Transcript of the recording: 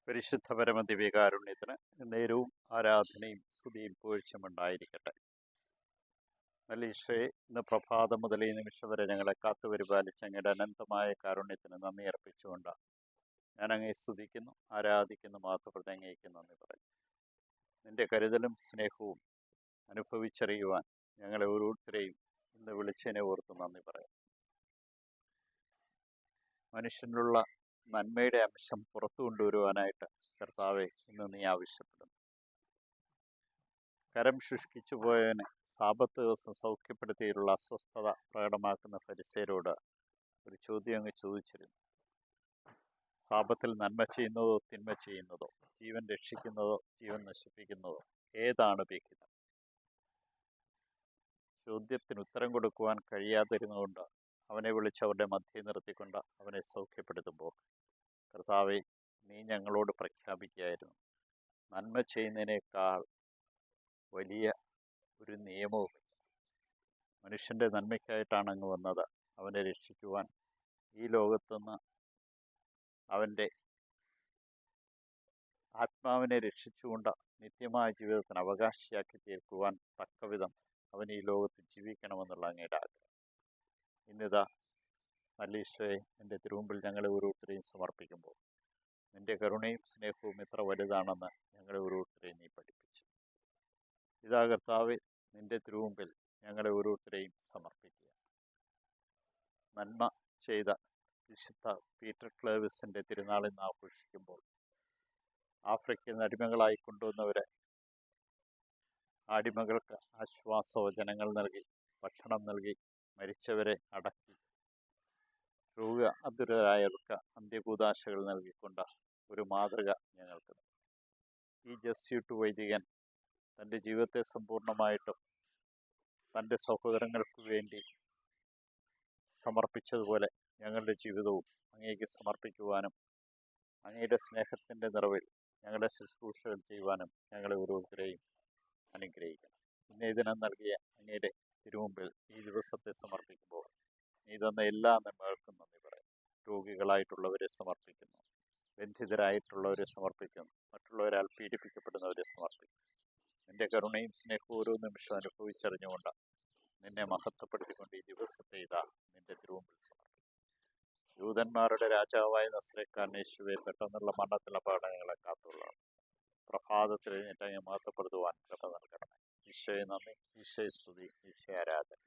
പരിശുദ്ധ പരമദിവ്യകാരുണ്യത്തിന് നേരവും ആരാധനയും സ്തുതിയും പുകഴ്ചയും ഉണ്ടായിരിക്കട്ടെ. നല്ല ഈശോയെ, ഇന്ന് പ്രഭാതം മുതൽ ഈ നിമിഷം വരെ ഞങ്ങളെ കാത്തുപരിപാലിച്ച അങ്ങയുടെ അനന്തമായ കാരുണ്യത്തിന് നന്ദി അർപ്പിച്ചുകൊണ്ട് ഞാൻ അങ്ങയെ സ്തുതിക്കുന്നു, ആരാധിക്കുന്നു, മാത്രം അങ്ങേക്ക് നന്ദി പറയും. നിന്റെ കരുതലും സ്നേഹവും അനുഭവിച്ചറിയുവാൻ ഞങ്ങളെ ഓരോരുത്തരെയും ഇന്ന് വിളിച്ചതിനെ ഓർത്ത് നന്ദി പറയാം. മനുഷ്യനിലുള്ള നന്മയുടെ അംശം പുറത്തു കൊണ്ടുവരുവാനായിട്ട് കർത്താവെ ഇന്ന് നീ ആവശ്യപ്പെടുന്നു. കരം ശുഷ്കിച്ചു പോയവന് സാബത്ത് ദിവസം സൗഖ്യപ്പെടുത്തിയിട്ടുള്ള അസ്വസ്ഥത പ്രകടമാക്കുന്ന ഫരിസേരോട് ഒരു ചോദ്യം അങ്ങ് ചോദിച്ചിരുന്നു. സാബത്തിൽ നന്മ ചെയ്യുന്നതോ തിന്മ ചെയ്യുന്നതോ, ജീവൻ രക്ഷിക്കുന്നതോ ജീവൻ നശിപ്പിക്കുന്നതോ, ഏതാണ് വിഹിതം? ചോദ്യത്തിന് ഉത്തരം കൊടുക്കുവാൻ കഴിയാതിരുന്നുകൊണ്ട് അവനെ വിളിച്ച് അവരുടെ മധ്യേ നിർത്തിക്കൊണ്ട് അവനെ സൗഖ്യപ്പെടുത്തുമ്പോൾ കർത്താവെ, നീ ഞങ്ങളോട് പ്രഖ്യാപിക്കുകയായിരുന്നു, നന്മ ചെയ്യുന്നതിനേക്കാൾ വലിയ ഒരു നിയമവും മനുഷ്യൻ്റെ നന്മയ്ക്കായിട്ടാണ് അങ്ങ് വന്നത്. അവനെ രക്ഷിക്കുവാൻ, ഈ ലോകത്തുനിന്ന് അവൻ്റെ ആത്മാവിനെ രക്ഷിച്ചുകൊണ്ട് നിത്യമായ ജീവിതത്തിന് അവകാശിയാക്കി തീർക്കുവാൻ തക്കവിധം അവൻ ഈ ലോകത്ത് ജീവിക്കണമെന്നുള്ള അങ്ങയുടെ ആഗ്രഹം. ഇന്നിതാ നല്ല ഈശോയെ, എൻ്റെ തിരുമുമ്പിൽ ഞങ്ങളെ ഓരോരുത്തരെയും സമർപ്പിക്കുമ്പോൾ നിൻ്റെ കരുണയും സ്നേഹവും എത്ര വലുതാണെന്ന് ഞങ്ങളെ ഓരോരുത്തരെയും നീ പഠിപ്പിച്ചു. ഇതാ കർത്താവെ, നിൻ്റെ തിരുമുമ്പിൽ ഞങ്ങളെ ഓരോരുത്തരെയും സമർപ്പിക്കുക. നന്മ ചെയ്ത വിശുദ്ധ പീറ്റർ ക്ലേവിസിൻ്റെ തിരുനാൾ ഇന്ന് ആഘോഷിക്കുമ്പോൾ ആഫ്രിക്കയിൽ നിന്ന് അടിമകളായി കൊണ്ടുവന്നവരെ അടിമകൾക്ക് ആശ്വാസവചനങ്ങൾ നൽകി, ഭക്ഷണം നൽകി, മരിച്ചവരെ അടക്കി, രോഗാതുരരായവർക്ക് അന്ത്യകൂദാശകൾ നൽകിക്കൊണ്ട് ഒരു മാതൃക ഞങ്ങൾക്ക്. ഈ ജസ്യൂട്ട് വൈദികൻ തൻ്റെ ജീവിതത്തെ സമ്പൂർണ്ണമായിട്ടും തൻ്റെ സഹോദരങ്ങൾക്ക് വേണ്ടി സമർപ്പിച്ചതുപോലെ ഞങ്ങളുടെ ജീവിതവും അങ്ങേക്ക് സമർപ്പിക്കുവാനും അങ്ങയുടെ സ്നേഹത്തിൻ്റെ നിറവിൽ ഞങ്ങളുടെ ശുശ്രൂഷകൾ ചെയ്യുവാനും ഞങ്ങളെ ഓരോരുത്തരെയും അനുഗ്രഹിക്കണം. ഇന്നേ ദിനം നൽകിയ അങ്ങയുടെ തിരുമുമ്പിൽ ഈ ദിവസത്തെ സമർപ്പിക്കുമ്പോൾ നീ തന്ന എല്ലാ നന്മകൾക്കും നന്ദി പറയാം. രോഗികളായിട്ടുള്ളവരെ സമർപ്പിക്കുന്നു, ബന്ധിതരായിട്ടുള്ളവരെ സമർപ്പിക്കുന്നു, മറ്റുള്ളവരാൽ പീഡിപ്പിക്കപ്പെടുന്നവരെ സമർപ്പിക്കുന്നു. നിൻ്റെ കരുണയും സ്നേഹവും ഓരോ നിമിഷം അനുഭവിച്ചറിഞ്ഞുകൊണ്ട് നിന്നെ മഹത്വപ്പെടുത്തിക്കൊണ്ട് ഈ ദിവസത്തെ ഇതാ നിൻ്റെ തിരുമുമ്പിൽ സമർപ്പിക്കും. യൂതന്മാരുടെ രാജാവായ നസ്രേക്കാരൻ യേശുവെ, പെട്ടെന്നുള്ള മരണത്തിലുള്ള അപകടങ്ങളെ കാത്തുള്ള പ്രഭാതത്തിൽ എഴുന്നേറ്റ് അങ്ങ് മഹത്വപ്പെടുത്തുവാൻ കൃപ നൽകണമേ. ഈശോയെ നന്ദി, ഈശോയെ സ്തുതി, ഈശോയെ ആരാധന.